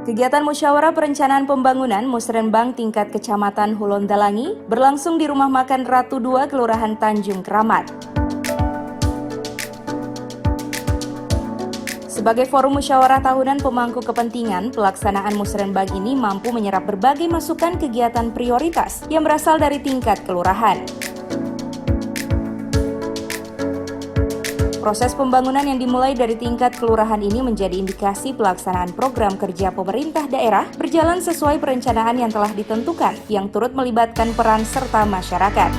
Kegiatan musyawarah perencanaan pembangunan Musrenbang tingkat Kecamatan Hulondalangi berlangsung di Rumah Makan Ratu 2 Kelurahan Tanjung Keramat. Sebagai forum musyawarah tahunan pemangku kepentingan, pelaksanaan Musrenbang ini mampu menyerap berbagai masukan kegiatan prioritas yang berasal dari tingkat kelurahan. Proses pembangunan yang dimulai dari tingkat kelurahan ini menjadi indikasi pelaksanaan program kerja pemerintah daerah berjalan sesuai perencanaan yang telah ditentukan, yang turut melibatkan peran serta masyarakat.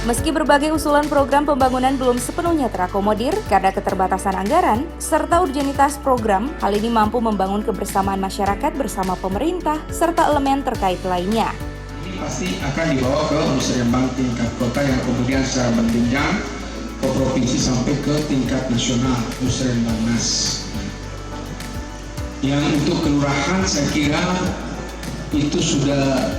Meski berbagai usulan program pembangunan belum sepenuhnya terakomodir karena keterbatasan anggaran serta urgenitas program, hal ini mampu membangun kebersamaan masyarakat bersama pemerintah serta elemen terkait lainnya. Pasti akan dibawa ke Musrenbang tingkat kota yang kemudian secara berjenjang ke provinsi sampai ke tingkat nasional Musrenbangnas. Yang untuk kelurahan saya kira itu sudah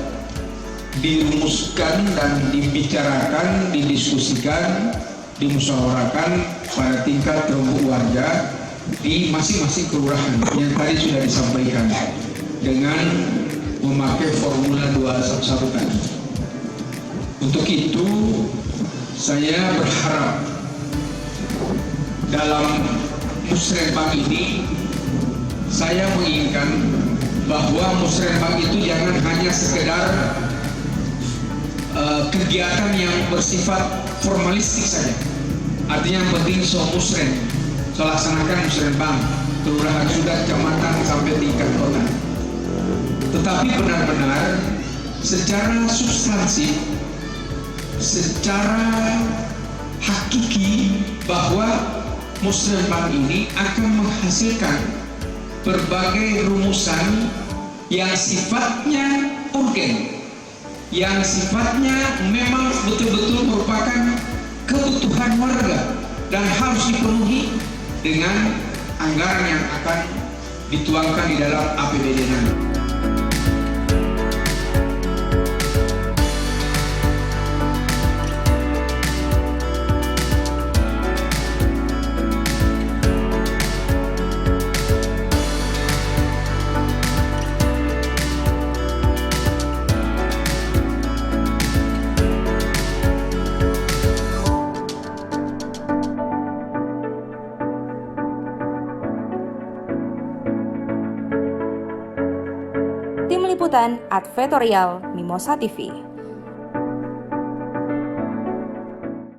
dirumuskan dan dibicarakan, didiskusikan, dimusyawarahkan pada tingkat kelompok warga di masing-masing kelurahan yang tadi sudah disampaikan dengan memakai formula 211 tadi. Untuk itu saya berharap dalam Musrenbang ini saya menginginkan bahwa Musrenbang itu jangan hanya sekedar kegiatan yang bersifat formalistik saja. Artinya yang penting musren, laksanakan Musrenbang, kelurahan sudah, kecamatan sampai tingkat kota. Tetapi benar-benar secara substansi, secara hakiki bahwa Musrenbang ini akan menghasilkan berbagai rumusan yang sifatnya urgen, yang sifatnya memang betul-betul merupakan kebutuhan warga dan harus dipenuhi dengan anggaran yang akan dituangkan di dalam APBD nanti. Tim Liputan Advertorial Mimosa TV.